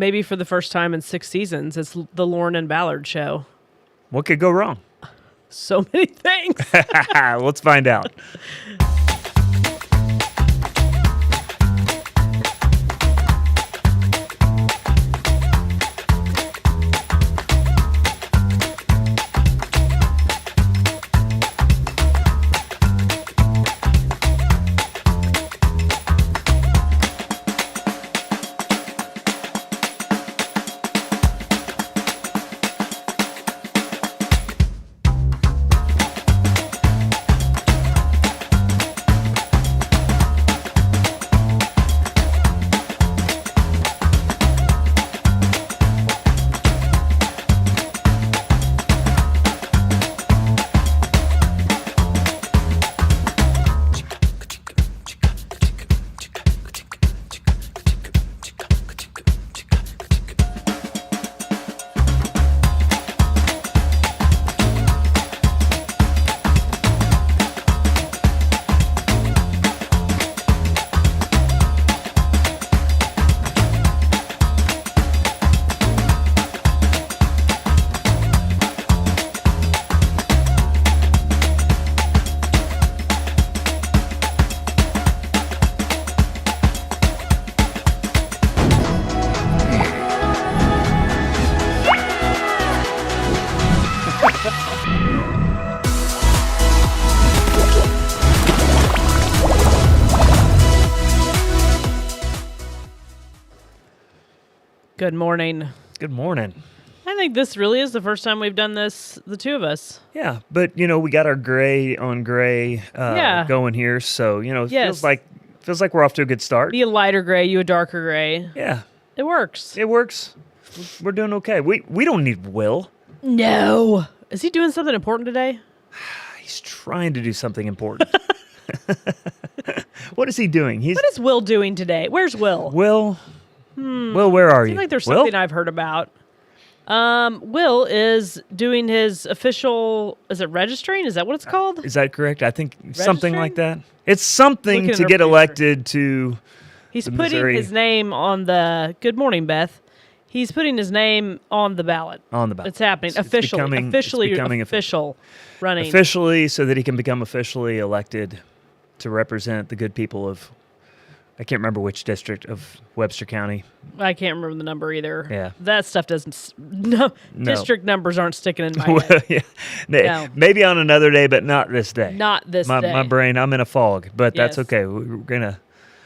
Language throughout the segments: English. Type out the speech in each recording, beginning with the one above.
maybe for the first time in 6 seasons, it's the Lauren and Ballard show. What could go wrong? So many things. Let's find out. Good morning. Good morning. I think this really is the first time we've done this, the two of us. Yeah, but we got our gray on gray going here, so it feels like we're off to a good start. Me a lighter gray, you a darker gray. Yeah, it works. It works. We're doing okay. We don't need Will. No. Is he doing something important today? He's trying to do something important. What is he doing? What is Will doing today? Where's Will? Will, where are you? I feel like there's Will? something I've heard about. Will is doing his official, is it registering? Is that what it's called? Is that correct? I think something like that. It's something Looking to at get our elected to He's the putting Missouri. his name on the, good morning, Beth. He's putting his name on the ballot. On the ballot. It's happening. It's Officially becoming official running. Officially, so that he can become officially elected to represent the good people of, I can't remember which district of Webster County. I can't remember the number either. Yeah. That stuff doesn't, no. District numbers aren't sticking in my head. Well, yeah. No. Maybe on another day, but not this day. Not this day. My brain, I'm in a fog, but that's Yes. okay. We're going to.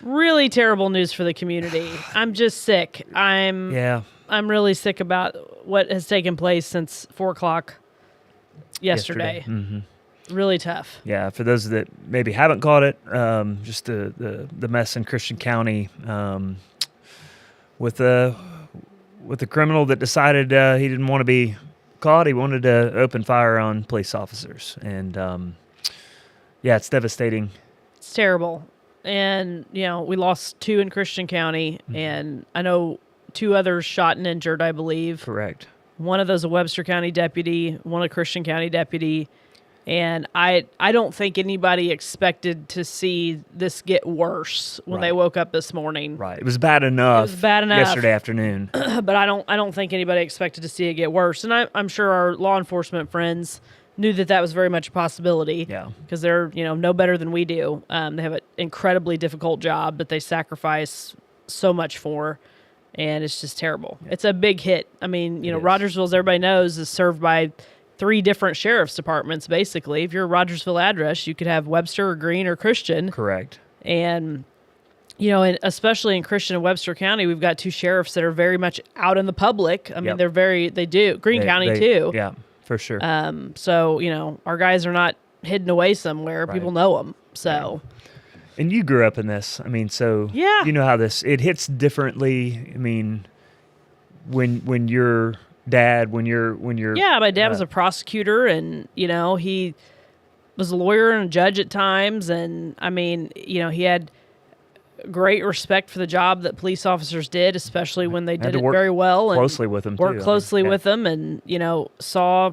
Really terrible news for the community. I'm just sick. I'm really sick about what has taken place since 4 o'clock yesterday. Mm-hmm. Really tough. Yeah, for those that maybe haven't caught it, just the mess in Christian County with the criminal that decided he didn't want to be caught. He wanted to open fire on police officers, and it's devastating. It's terrible. And we lost 2 in Christian County, and I know 2 others shot and injured, I believe. Correct. One of those a Webster County deputy, one a Christian County deputy. And I don't think anybody expected to see this get worse when they woke up this morning. Right. It was bad enough. Yesterday afternoon. But I don't think anybody expected to see it get worse. And I'm sure our law enforcement friends knew that was very much a possibility. Yeah. Because they're no better than we do. They have an incredibly difficult job that they sacrifice so much for, and it's just terrible. Yeah. It's a big hit. I mean, Rogersville, as everybody knows, is served by 3 different sheriff's departments, basically. If you're a Rogersville address, you could have Webster or Greene or Christian. Correct. And, and especially in Christian and Webster County, we've got 2 sheriffs that are very much out in the public. I mean, they do. Greene County, too. Yeah, for sure. So, our guys are not hidden away somewhere. Right. People know them. So. And you grew up in this. I mean, so yeah. You know how it hits differently. I mean, when you're... Dad, when you're my dad was a prosecutor, and he was a lawyer and a judge at times, and I mean he had great respect for the job that police officers did, especially when they did it very well and closely with them, worked closely with them, and saw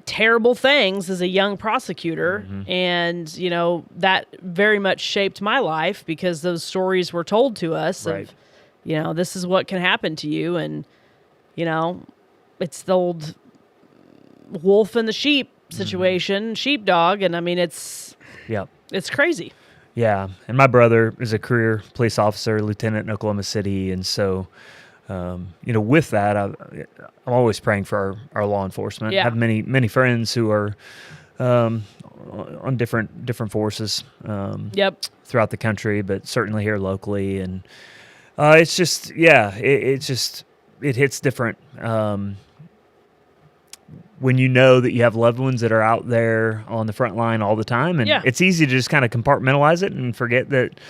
terrible things as a young prosecutor, and that very much shaped my life because those stories were told to us this is what can happen to you. And, it's the old wolf and the sheep situation, sheepdog. And I mean, it's crazy. Yeah. And my brother is a career police officer, lieutenant in Oklahoma City. And so, with that, I'm always praying for our law enforcement. Yeah. I have many friends who are on different forces throughout the country, but certainly here locally. And it's just, it hits different when you know that you have loved ones that are out there on the front line all the time. And it's easy to just kind of compartmentalize it and forget that,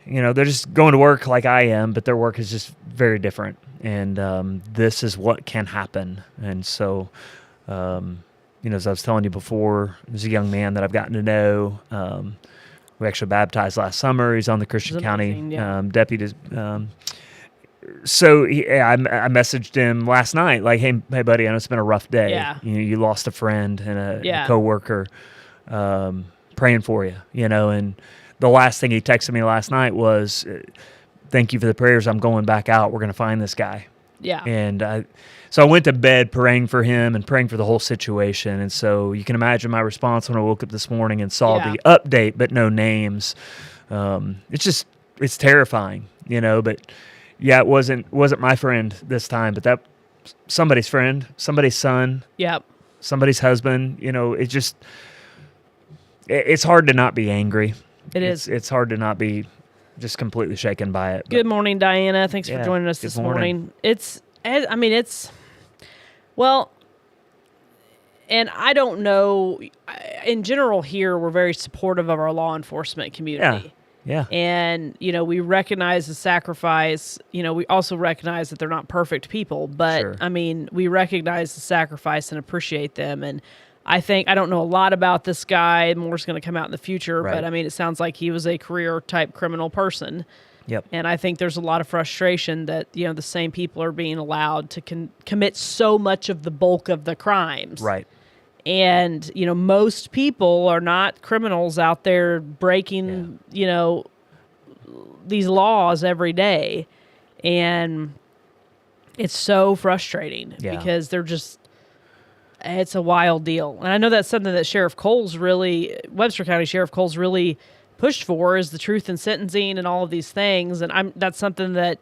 they're just going to work like I am, but their work is just very different. And this is what can happen. And so, as I was telling you before, there's a young man that I've gotten to know. We actually baptized last summer. He's on the Christian County deputy. So I messaged him last night, like, hey, buddy, I know it's been a rough day. Yeah. You lost a friend and a coworker, praying for you, and the last thing he texted me last night was, thank you for the prayers. I'm going back out. We're going to find this guy. Yeah. And so I went to bed praying for him and praying for the whole situation. And so you can imagine my response when I woke up this morning and saw the update, but no names. It's terrifying, but it wasn't my friend this time, but that somebody's friend, somebody's son, somebody's husband. It's hard to not be angry. It's hard to not be just completely shaken by it. Good morning, Diana. Thanks for joining us this morning. Well, and I don't know, in general here, we're very supportive of our law enforcement community. Yeah. And, we recognize the sacrifice. We also recognize that they're not perfect people, but Sure. I mean, we recognize the sacrifice and appreciate them. And I don't know a lot about this guy. More's going to come out in the future, Right. but I mean, it sounds like he was a career type criminal person. Yep. And I think there's a lot of frustration that, the same people are being allowed to commit so much of the bulk of the crimes. Right. And, most people are not criminals out there breaking, these laws every day. And it's so frustrating because they're just, it's a wild deal. And I know that's something that Webster County Sheriff Cole's really pushed for, is the truth in sentencing and all of these things. And that's something that,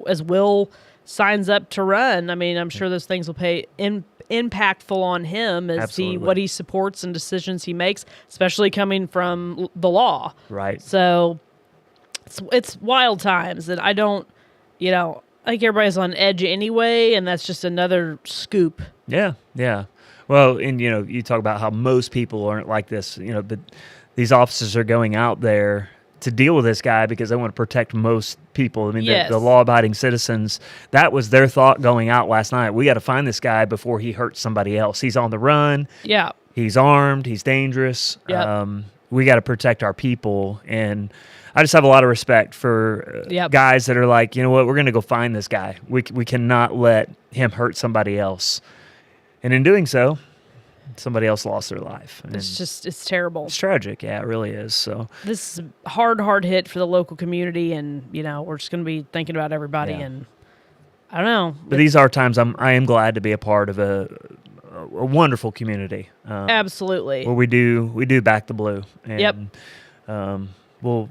as Will signs up to run, I mean, I'm sure those things will pay impactful on him as what he supports and decisions he makes, especially coming from the law. Right. So it's wild times, and I don't, I think everybody's on edge anyway, and that's just another scoop. Yeah. Well, and you talk about how most people aren't like this, but these officers are going out there to deal with this guy because they want to protect most people. I mean, the law-abiding citizens, that was their thought going out last night. We got to find this guy before he hurts somebody else. He's on the run. Yeah. He's armed. He's dangerous. Yep. We got to protect our people. And I just have a lot of respect for guys that are like, you know what, we're going to go find this guy. We cannot let him hurt somebody else. And in doing so, somebody else lost their life. And it's terrible. It's tragic. Yeah, it really is. So this is a hard hit for the local community, and we're just going to be thinking about everybody. And I don't know. But these are times I am glad to be a part of a wonderful community. Absolutely. Where we do back the blue. And, we'll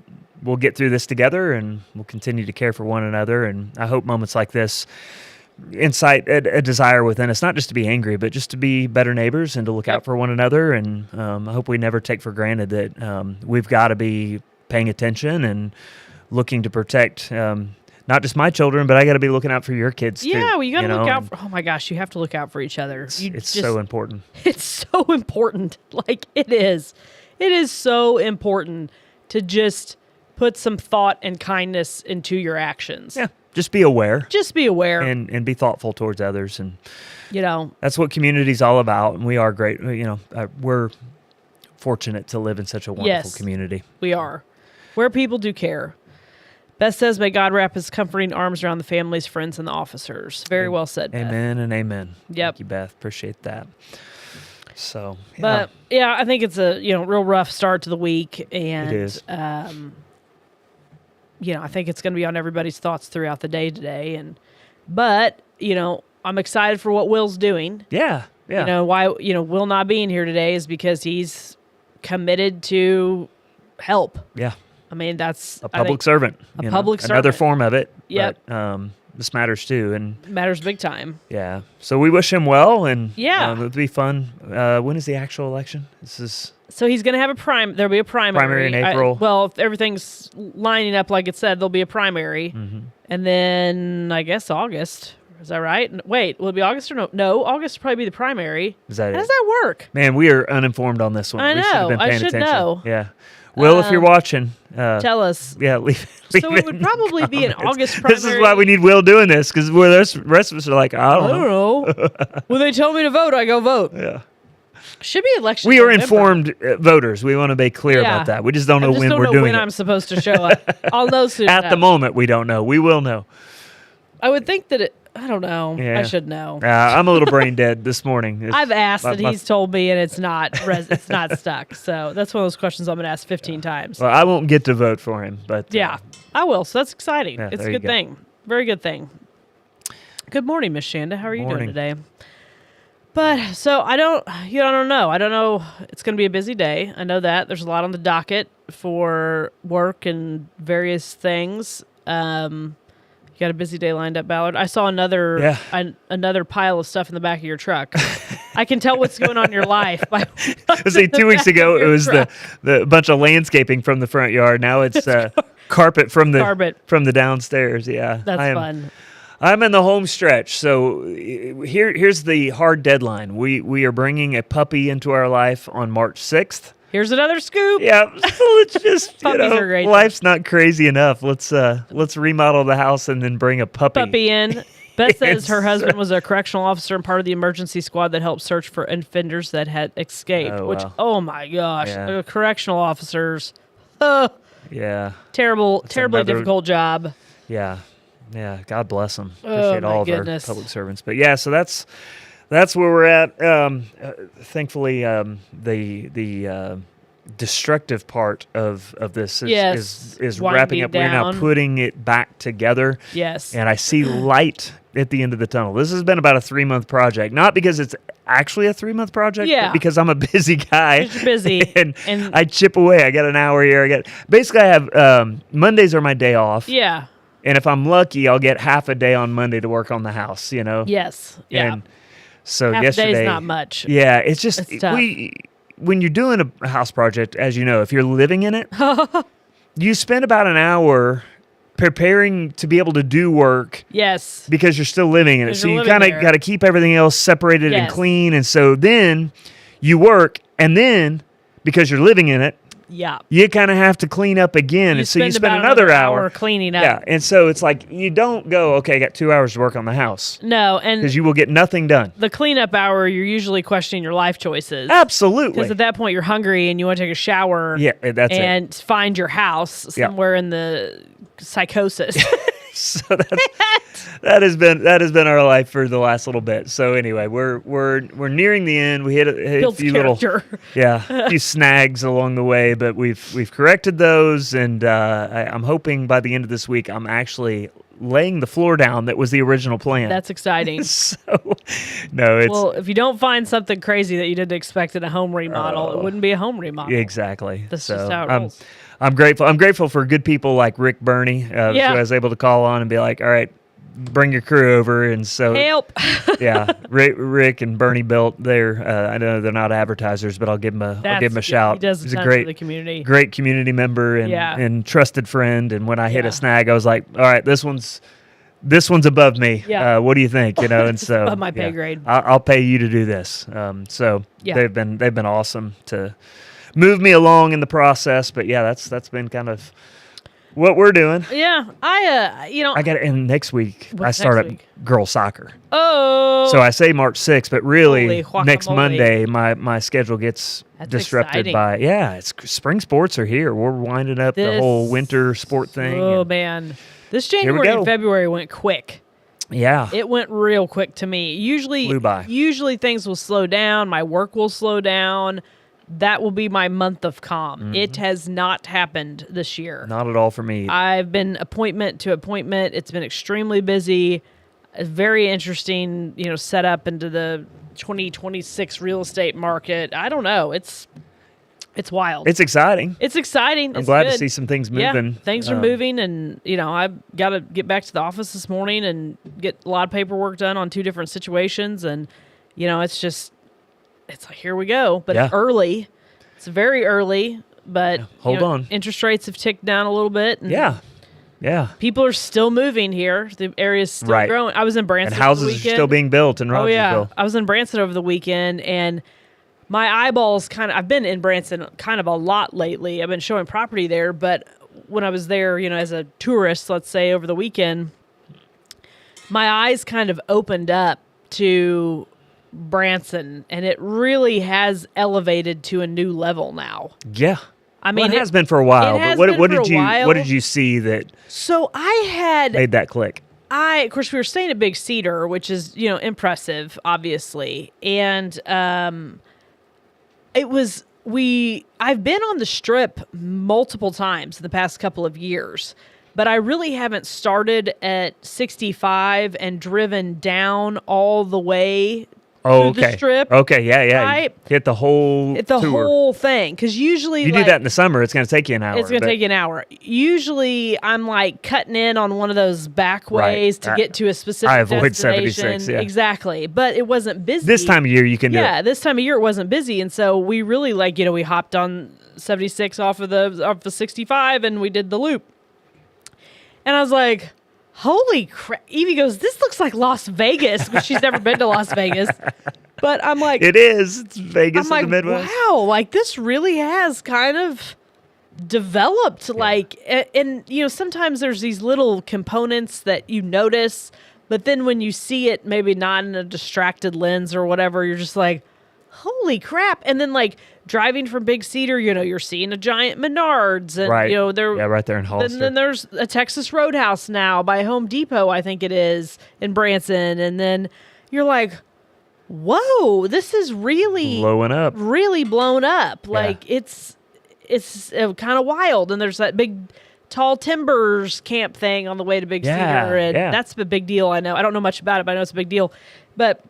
get through this together, and we'll continue to care for one another. And I hope moments like this incite a desire within us, not just to be angry, but just to be better neighbors and to look out for one another. And I hope we never take for granted that we've got to be paying attention and looking to protect not just my children, but I got to be looking out for your kids too. Yeah, well, you got to look out for, oh my gosh, you have to look out for each other. It's so important. It's so important. Like, it is. It is so important to just put some thought and kindness into your actions. Yeah. Just be aware. Just be aware. And be thoughtful towards others. And, that's what community's all about. And we are great. We're fortunate to live in such a wonderful community. We are. Where people do care. Beth says, may God wrap his comforting arms around the families, friends, and the officers. Very well said, Beth. Amen and amen. Yep. Thank you, Beth. Appreciate that. So, But, I think it's a, real rough start to the week. And, it is. I think it's going to be on everybody's thoughts throughout the day today. But I'm excited for what Will's doing. Yeah. Yeah. Why, Will not being here today is because he's committed to help. Yeah. I mean, that's A public servant. Public servant. Another form of it. Yep. But, this matters too. And matters big time. yeah. So we wish him well, and Yeah. it'll be fun. When is the actual election? So he's going to have there'll be a primary. Primary in April. Well, if everything's lining up like it said, there'll be a primary. Mm-hmm. And then I guess August. Is that right? Wait, will it be August or no? No, August will probably be the primary. Is that How it? does that work? Man, we are uninformed on this one. I We should have know. been paying I should attention. know. Yeah. Will, if you're watching, Tell us. yeah, leave So it would probably be an August primary. This is why we need Will doing this, because the rest of us are like, I don't know. When they tell me to vote, I go vote. Yeah. Should be election. We are November. informed voters. We want to be clear Yeah. about that. We just don't know I just when don't we're know doing when it. I'm supposed to show up. I'll know soon. At the enough. moment, we don't know. We will know. I would think that I don't know. Yeah. I should know. I'm a little brain dead this morning. I've asked and my- he's told me, and it's not it's not stuck. So that's one of those questions I'm going to ask 15 times. Well, I won't get to vote for him, but Yeah, I will. So that's exciting. Yeah, It's a there you good go. thing. Very good thing. Good morning, Miss Shanda. How are you Morning. doing today? But so I don't know. I don't know. It's going to be a busy day. I know that there's a lot on the docket for work and various things. You got a busy day lined up, Ballard. I saw another pile of stuff in the back of your truck. I can tell what's going on in your life. See, 2 weeks ago it was the bunch of landscaping from the front yard. Now it's carpet from the downstairs. Yeah, That's fun. I'm in the home stretch. So here's the hard deadline. We are bringing a puppy into our life on March 6th. Here's another scoop. Yeah, so let's just Puppies are great. life's not crazy enough. Let's remodel the house and then bring a puppy In. Beth says her husband was a correctional officer and part of the emergency squad that helped search for offenders that had escaped. Oh, which, wow. oh my gosh, Yeah. Correctional officers, Yeah, terribly another- difficult job. yeah. God bless them. Oh, Appreciate my all of goodness. our public servants. But yeah, so that's where we're at. Thankfully, the destructive part of this is winding wrapping up. We're now down. putting it back together. Yes. And I see light at the end of the tunnel. This has been about a 3-month project, not because it's actually a 3-month project, Yeah. but because I'm a busy guy. You're busy. and And- I chip away. I got an hour here. I have Mondays are my day off. Yeah. And if I'm lucky, I'll get half a day on Monday to work on the house, Yes. Yeah. And so Half a yesterday, day's not much. Yeah, it's just It's tough. when you're doing a house project, as you know, if you're living in it, you spend about an hour preparing to be able to do work Yes. because you're still living in it. 'Cause So you're you living kind of there. got to keep everything else separated and Yes. clean. And so then you work, and then because you're living in it, Yeah. you kind of have to clean up again. And so you spend about another hour cleaning up. Yeah, and so it's like you don't go, okay, I got 2 hours to work on the house, No, and because you will get nothing done. the cleanup hour, you're usually questioning your life choices. Absolutely. Because at that point, you're hungry and you want to take a shower. Yeah, that's it. and find your house Yeah. somewhere in the psychosis. So that has been our life for the last little bit. So anyway, we're nearing the end. We hit a Builds few character. a few snags along the way, but we've corrected those, and I'm hoping by the end of this week I'm actually laying the floor down that was the original plan. That's exciting. So no, it's Well, if you don't find something crazy that you didn't expect in a home remodel, it wouldn't be a home remodel. exactly. That's so just how it rolls. I'm grateful. I'm grateful for good people like Rick Burney, Yeah. who I was able to call on and be like, all right, bring your crew over. And so, Help. yeah, Rick and Bernie built there. I know they're not advertisers, but I'll give him a shout. He does He's a ton great, for the community. great community member and, Yeah. and trusted friend. And when I hit Yeah. a snag, I was like, all right, this one's above me. Yeah. What do you think? And so above my pay grade. I'll pay you to do this. So Yeah. they've been awesome to move me along in the process. But yeah, that's been kind of what we're doing. Yeah. I got and next week I What's start next up week? girls soccer. Oh. So I say March 6th, but really Holy next guacamole. Monday my schedule gets That's disrupted exciting. it's spring sports are here. We're winding up the whole winter sport thing. Oh, and- man. This we January and go. February went quick. yeah. It went real quick to me. Flew by. Usually things will slow down. My work will slow down. that will be my month of calm. It has not happened this year. Not at all for me either. I've been appointment to appointment. It's been extremely busy. A very interesting, setup into the 2026 real estate market. I don't know. It's wild. It's exciting. It's exciting. I'm glad to see some things moving. Yeah, things are moving, and I've got to get back to the office this morning and get a lot of paperwork done on 2 different situations, and it's like, here we go. But it's early. It's very early, but hold on. Interest rates have ticked down a little bit. And yeah. people are still moving here. The area's still growing. I was in Branson and houses over the weekend. are still being built in Rogersville. Oh, yeah. I was in Branson over the weekend, and my eyeballs I've been in Branson kind of a lot lately. I've been showing property there, but when I was there, as a tourist, let's say over the weekend, my eyes kind of opened up to Branson, and it really has elevated to a new level now. Yeah. I mean, it has been for a while. But what did you see that So I had made that click? of course, we were staying at Big Cedar, which is, impressive, obviously. And I've been on the Strip multiple times in the past couple of years, but I really haven't started at 65 and driven down all the way to the Strip. Okay, yeah. Right? Hit the whole tour. Whole thing. Because usually you do that in the summer, it's going to take you an hour. It's going to take you an hour. Usually, I'm cutting in on one of those back ways to get to a specific destination. I avoid 76, yeah. Exactly. But it wasn't busy. This time of year, you can do it. Yeah, this time of year, it wasn't busy. And so we really, we hopped on 76 off of the 65, and we did the loop. And I was like, holy crap. Evie goes, this looks like Las Vegas, but she's never been to Las Vegas. But I'm like, it is. It's Vegas in the Midwest. Wow, this really has kind of developed. And sometimes there's these little components that you notice, but then when you see it, maybe not in a distracted lens or whatever, you're just like, holy crap. And then driving from Big Cedar, you're seeing a giant Menards, and right. Right there in Hollister. Then there's a Texas Roadhouse now by Home Depot, I think it is, in Branson, and then you're like, whoa, this is really blowing up. Really blown up. It's kind of wild, and there's that big Tall Timbers camp thing on the way to Big Cedar, and that's a big deal. I know. I don't know much about it, but I know it's a big deal. But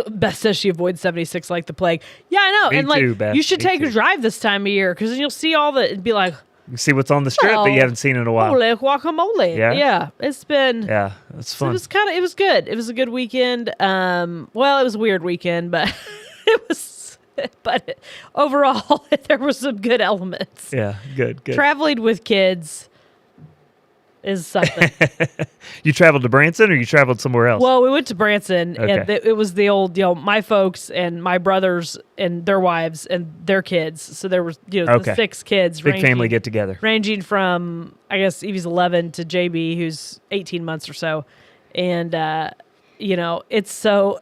Beth says she avoids 76 like the plague. Yeah, I know. Me and too, Beth. You should take a drive this time of year, because then you'll see all the, and be like, you see what's on the Strip that you haven't seen in a while. Holy guacamole. Yeah. It's been. Yeah, it's fun. It was good. It was a good weekend. It was a weird weekend, but but overall, there were some good elements. Yeah, good. Traveling with kids is something. You traveled to Branson, or you traveled somewhere else? Well, we went to Branson, and it was the old, my folks and my brothers and their wives and their kids. So there was, the 6 kids. Big family get together. Ranging from, I guess, Evie's 11 to JB, who's 18 months or so. And, it's so,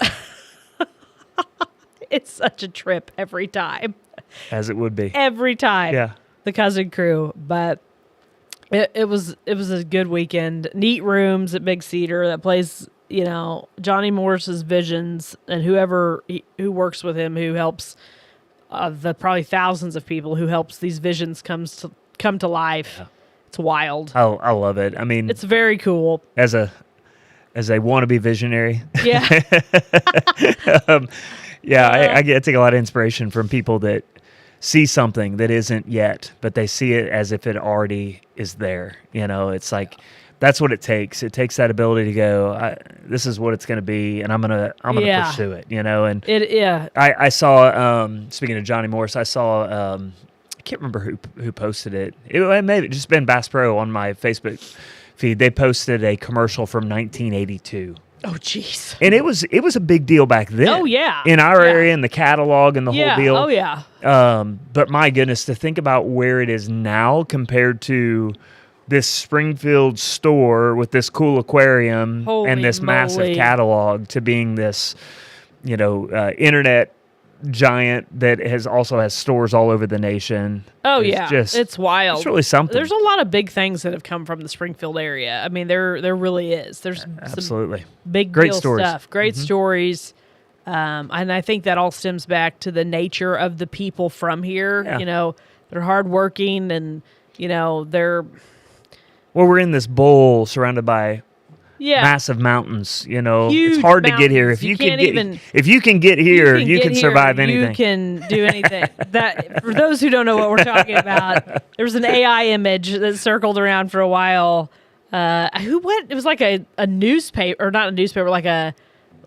it's such a trip every time. As it would be. Every time. Yeah. The cousin crew. But It was a good weekend. Neat rooms at Big Cedar. That place, Johnny Morris's visions, and who works with him, who helps the probably thousands of people who helps these visions come to life. Yeah. It's wild. I love it. I mean, it's very cool. As a wannabe visionary. Yeah. I take a lot of inspiration from people that see something that isn't yet, but they see it as if it already is there. It's like, that's what it takes. It takes that ability to go, this is what it's going to be, and I'm gonna pursue it. And I saw, speaking of Johnny Morris, I saw, I can't remember who posted it. It may have just been Bass Pro on my Facebook feed. They posted a commercial from 1982. Oh, jeez. And it was a big deal back then. Oh, yeah. In our area, in the catalog and the whole deal. Oh, yeah. But my goodness, to think about where it is now compared to this Springfield store with this cool aquarium and this massive catalog, to being this, internet giant that also has stores all over the nation. Oh, it's wild. It's really something. There's a lot of big things that have come from the Springfield area. I mean, there really is. There's absolutely some big great deal stories. stuff. Great stories. And I think that all stems back to the nature of the people from here. Yeah. They're hardworking and, they're... Well, we're in this bowl surrounded by Yeah. massive mountains. Huge it's hard to get here. mountains. If You you can't can even- if you can get here, you get can here, survive anything. You can do anything. That for those who don't know what we're talking about, there was an AI image that circled around for a while. It was like a newspaper, or not a newspaper, like a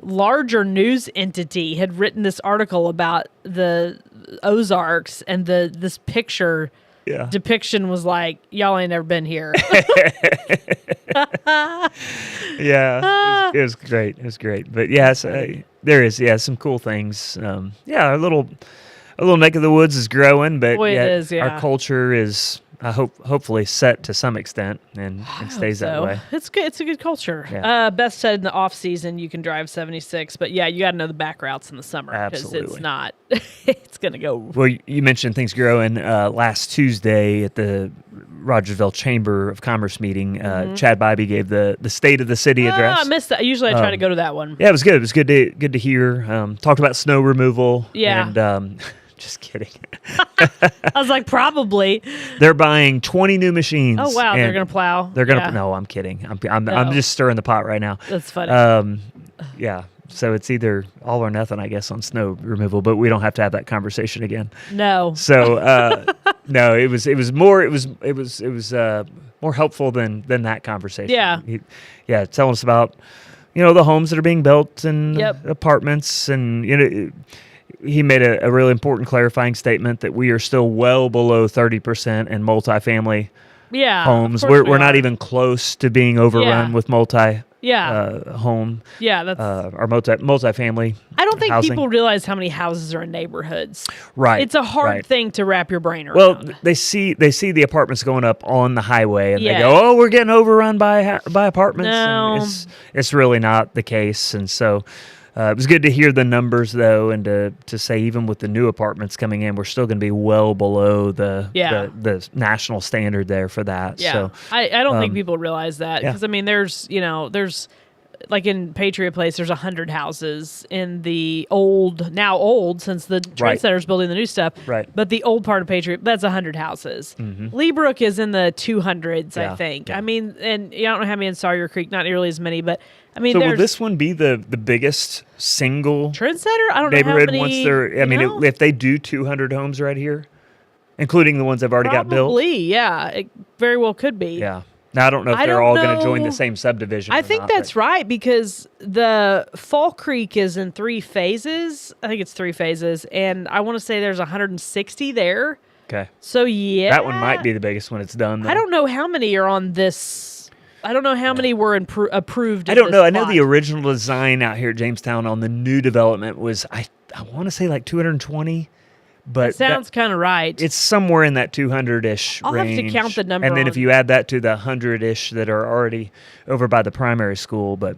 larger news entity had written this article about the Ozarks, and this picture Yeah. depiction was like, y'all ain't never been here. Yeah, it was great. It was great. But yes, there is some cool things. Our little neck of the woods is growing, but Boy, it yet is, yeah. our culture is hopefully set to some extent and stays that way. It's good. It's a good culture. Yeah. Best said in the off season, you can drive 76, but yeah, you got to know the back routes in the summer because it's Absolutely. not. It's gonna go. Well, you mentioned things growing. Last Tuesday at the Rogersville Chamber of Commerce meeting, Chad Bybee gave the state of the city address. I missed that. Usually I try to go to that one. Yeah, it was good. It was good to hear. Talked about snow removal. Yeah. And just kidding. I was like, probably. They're buying 20 new machines. Oh wow, they're and gonna plow. They're gonna. Yeah, No, I'm kidding. I'm No. just stirring the pot right now. That's funny. Yeah. So it's either all or nothing, I guess, on snow removal. But we don't have to have that conversation again. No. So no, it was more more helpful than that conversation. Yeah. Telling us about the homes that are being built and Yep. apartments, and he made a really important clarifying statement that we are still well below 30% in multifamily Yeah. homes. of course We're we not are. even close to being overrun Yeah. with home Yeah. That's. or multifamily. I don't think housing. people realize how many houses are in neighborhoods. Right. It's a hard right. thing to wrap your brain around. Well, they see the apartments going up on the highway, and Yeah. they go, "Oh, we're getting overrun by apartments." No. And it's really not the case, and so it was good to hear the numbers though, and to say even with the new apartments coming in, we're still going to be well below the national standard there for that. Yeah, So I don't think people realize that yeah. because I mean, there's like in Patriot Place, there's 100 houses in the now old since the Trade Right. Center's building the new stuff. Right. But the old part of Patriot, that's 100 houses. Mm-hmm. Leebrook is in the 200s, I Yeah, think. yeah. I mean, and I don't know how many in Sawyer Creek, not nearly as many, but I mean, So will there's this one be the biggest single Trade Center. I don't know how neighborhood many. once they're? I mean, if they do 200 homes right here, including the ones they've already got built. Probably, yeah, it very well could be. Yeah. Now I don't know if I they're don't all going to join know. the same subdivision. I or think not, that's but- right because the Fall Creek is in 3 phases. I think it's 3 phases, and I want to say there's 160 there. Okay. So yeah, That one might be the biggest when it's done. Though. I don't know how many are on this. I don't know how many were approved. I at don't this know. I know spot. the original design out here at Jamestown on the new development was I want to say like 220, but Sounds kind of right. it's somewhere in that 200-ish I'll have range. to count the number and then if on- you add that to the 100-ish that are already over by the primary school, but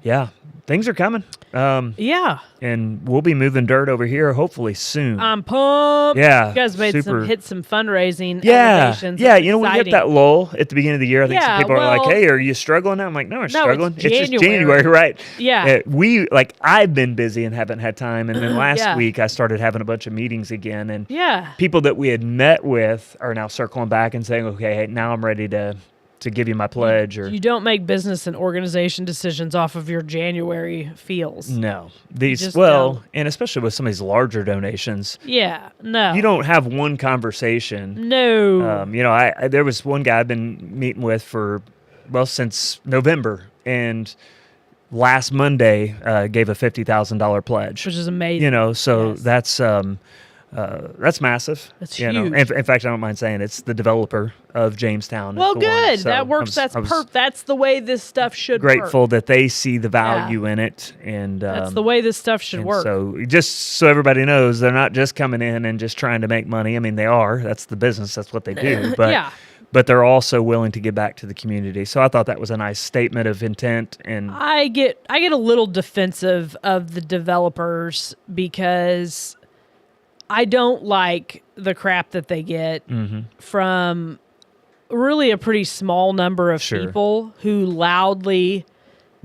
yeah, things are coming. yeah, And we'll be moving dirt over here hopefully soon. I'm pumped. Yeah, you guys made super. hit some fundraising. Yeah, elevations. yeah. That's You know, we hit exciting. that lull at the beginning of the year. I think Yeah, some people are like, well- "Hey, are you struggling?" I'm like, "No, we're struggling. it's It's just January. January, right?" Yeah. I've been busy and haven't had time. And then last Yeah. week I started having a bunch of meetings again, and Yeah. people that we had met with are now circling back and saying, "Okay, hey, now I'm ready to give you my pledge." Or You don't make business and organization decisions off of your January feels. no, just don't. and especially with some of these larger donations, Yeah. No. you don't have one conversation. No. I there was one guy I've been meeting with since November, and last Monday gave a $50,000 pledge. which is amazing. So Yes. that's massive. That's you know. huge. In fact, I don't mind saying it's the developer of Jamestown. is Well, the one. good. So That works. I was That's the way this stuff should grateful work. that they see the value in it, and That's the way this stuff should and work. So just so everybody knows, they're not just coming in and just trying to make money. I mean, they are. That's the business. That's what they do. But Yeah. but they're also willing to give back to the community. So I thought that was a nice statement of intent. And I get a little defensive of the developers because I don't like the crap that they get Mm-hmm. from really a pretty small number of Sure. people who loudly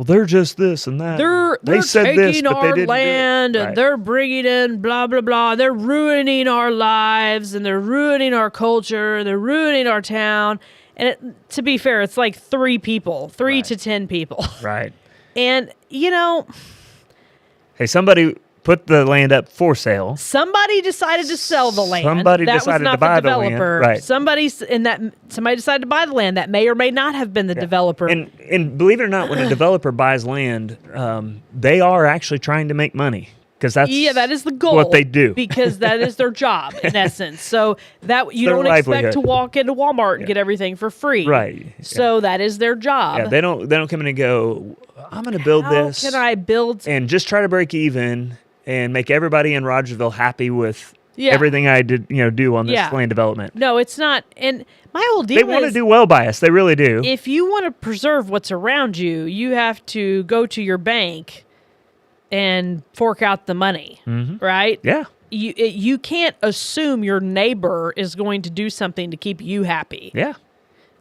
well, they're just this and that. They're said taking this, but they our didn't do it. land and Right. they're bringing in blah, blah, blah. They're ruining our lives and they're ruining our culture and they're ruining our town. And to be fair, it's like 3 people, 3 Right. to 10 people. Right. And, Hey, somebody put the land up for sale. somebody decided to sell the land. Somebody that decided was not to buy the the land. developer. Right. Somebody decided to buy the land. That may or may not have been the developer. And believe it or not, when a developer buys land, they are actually trying to make money. Because that is the goal. what they do. Because that is their job, in essence. So that you Their don't expect livelihood. to walk into Walmart and get everything for free. Right. So that is their job. Yeah, they don't come in and go, I'm going to build How this. can I build? And just try to break even and make everybody in Rogersville happy with everything I did, do on this land development. No, it's not. And my whole deal They want to is do well by us. They really do. if you want to preserve what's around you, you have to go to your bank and fork out the money, right? Yeah. You can't assume your neighbor is going to do something to keep you happy. Yeah.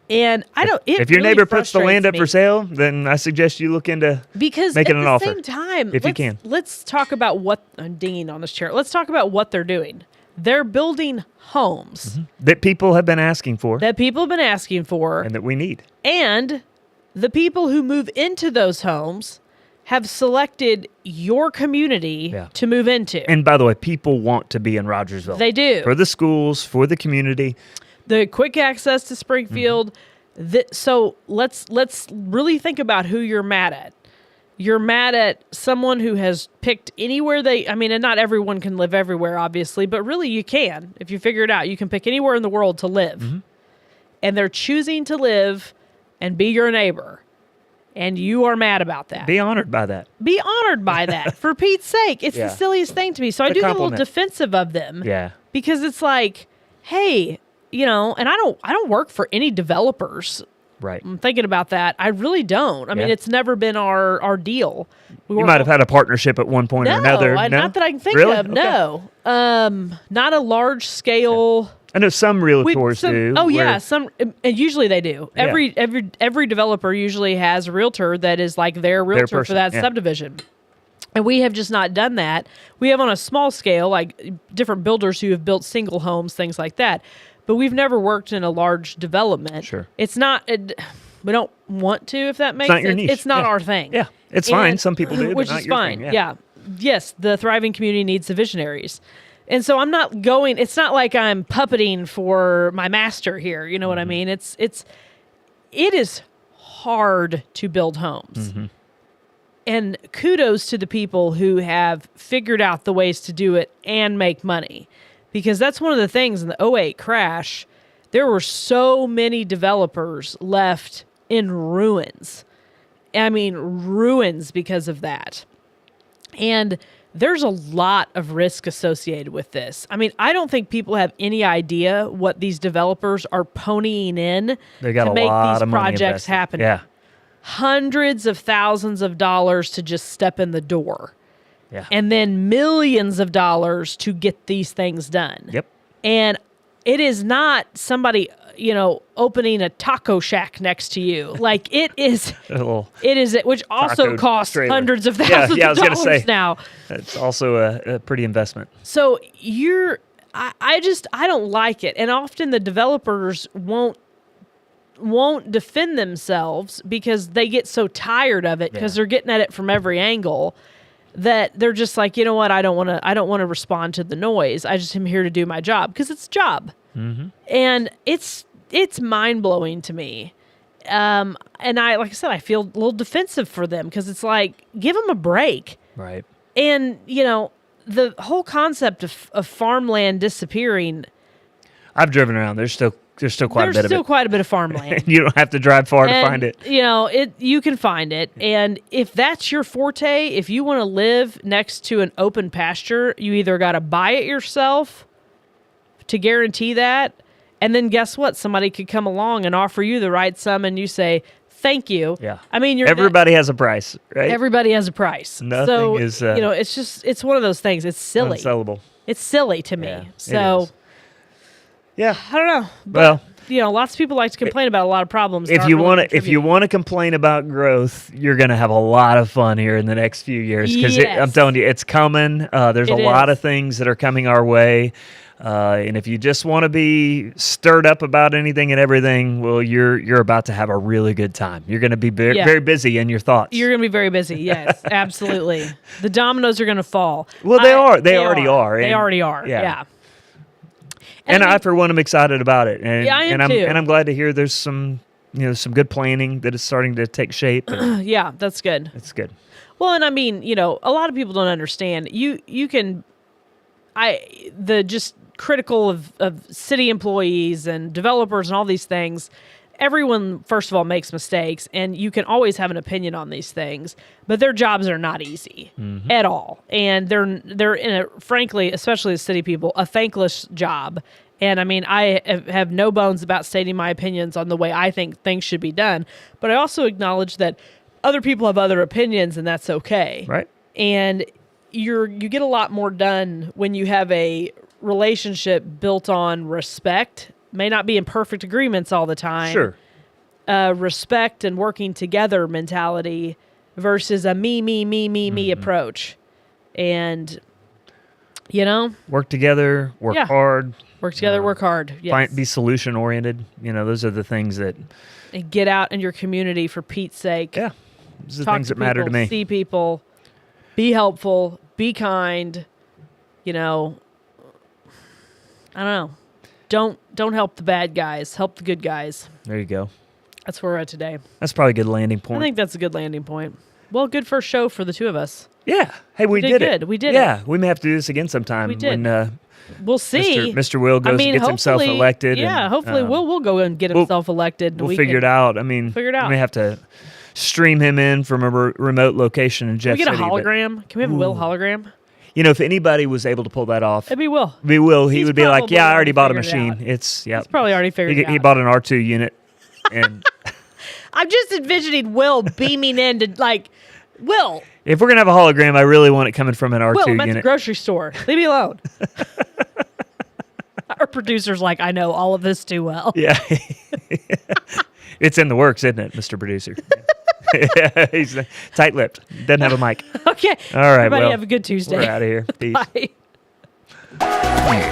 And I don't. If your really neighbor puts the land up frustrates for me. sale, then I suggest you look into Because making at an the offer, same time, if you can. let's talk about what I'm dinging on this chair. Let's talk about what they're doing. They're building homes that people have been asking for that people have been asking for, and that we need. and the people who move into those homes have selected your community to move into. And by the way, people want to be in Rogersville. They do. For the schools, for the community. The quick access to Springfield. So let's really think about who you're mad at. You're mad at someone who has picked anywhere and not everyone can live everywhere, obviously, but really you can. If you figure it out, you can pick anywhere in the world to live. And they're choosing to live and be your neighbor. And you are mad about that. Be honored by that. Be honored by that. For Pete's sake. It's the silliest thing to me. So I do get a little defensive of them. Yeah. Because it's like, hey, and I don't work for any developers. Right. I'm thinking about that. I really don't. I mean, it's never been our deal. You might have had a partnership at one point or another. No, not that I can think Really? of. Okay. No. Not a large scale. I know some realtors do. Oh yeah, where- some and usually they do. Every developer usually has a realtor that is like their realtor for person, that yeah. subdivision. And we have just not done that. We have on a small scale, like different builders who have built single homes, things like that. But we've never worked in a large development. Sure. It's not. We don't want to, if that makes not sense. your niche. It's not Yeah. our thing. Yeah, it's fine. Some people do, but which not is your fine. thing. Yeah. Yes, the thriving community needs the visionaries. And so I'm not going, it's not like I'm puppeting for my master here. You know what I mean? It is hard to build homes. And kudos to the people who have figured out the ways to do it and make money. Because that's one of the things in the '08 crash, there were so many developers left in ruins. I mean, ruins because of that. And there's a lot of risk associated with this. I mean, I don't think people have any idea what these developers are ponying in They got to a make lot these of money projects invested. happen. Yeah. Hundreds of thousands of dollars to just step in the door. Yeah. And then millions of dollars to get these things done. Yep. And it is not somebody, opening a taco shack next to you. Like it is, which also taco costs trailer. hundreds of thousands I was of gonna dollars say, now. It's also a pretty investment. So I don't like it. And often the developers won't defend themselves because they get so tired of it because they're getting at it from every angle that they're just like, you know what? I don't want to respond to the noise. I just am here to do my job because it's a job. And it's mind blowing to me. And like I said, I feel a little defensive for them because it's like, give them a break. Right. And, the whole concept of farmland disappearing. I've driven around. There's still quite a bit of it. There's still quite a bit of farmland. You don't have to drive far to find it. You can find it. And if that's your forte, if you want to live next to an open pasture, you either got to buy it yourself to guarantee that. And then guess what? Somebody could come along and offer you the right sum and you say, thank you. Yeah. I mean, everybody has a price, right? Everybody has a price. Nothing is, it's one of those things. It's silly. Unsellable. It's silly to me. Yeah, so, yeah. I don't know. Well, lots of people like to complain about a lot of problems. If you want to complain about growth, you're going to have a lot of fun here in the next few years, because I'm telling you, it's coming. There's a lot of things that are coming our way. And if you just want to be stirred up about anything and everything, well, you're about to have a really good time. You're going to be very busy in your thoughts. You're going to be very busy. Yes, absolutely. The dominoes are going to fall. Well, they are. They already are. They already are. Yeah. And I, for one, am excited about it. And, I am too. And I'm glad to hear there's some good planning that is starting to take shape. Yeah, that's good. It's good. Well, and I mean, a lot of people don't understand. Just critical of city employees and developers and all these things. Everyone, first of all, makes mistakes, and you can always have an opinion on these things, but their jobs are not easy at all. And they're in frankly, especially the city people, a thankless job. And I mean, I have no bones about stating my opinions on the way I think things should be done, but I also acknowledge that other people have other opinions, and that's okay. Right. And you get a lot more done when you have a relationship built on respect. May not be in perfect agreements all the time. Sure. Respect and working together mentality versus a me approach. And, work together, work hard. Work together, work hard. Yes. Be solution oriented. Those are the things that. And get out in your community for Pete's sake. Yeah. Those are the Talk things to that matter to people, me. See people. Be helpful. Be kind. I don't know. Don't help the bad guys. Help the good guys. There you go. That's where we're at today. That's probably a good landing point. I think that's a good landing point. Well, good first show for the two of us. Yeah. Hey, we did good. it. We did Yeah, we may have to do this again sometime. We did. When, we'll see. Mr. Will goes and gets himself elected. Yeah, and, hopefully Will go and get himself elected. We'll figure it out. I mean, we may have to stream him in from a remote location in Jeff City. Can we get a hologram? Can we have a Will hologram? If anybody was able to pull that off, it'd be Will. He would be like, "Yeah, I already bought a machine. He's probably already figured it out. He bought an R2 unit, and I'm just envisioning Will beaming in to Will. If we're gonna have a hologram, I really want it coming from an R2 Will, I'm unit. at the grocery store. Leave me alone. Our producer's like, I know all of this too well. Yeah, it's in the works, isn't it, Mr. Producer? Yeah, he's tight-lipped. Doesn't have a mic. Okay. All right. Everybody have a good Tuesday. We're out of here. Peace. Bye.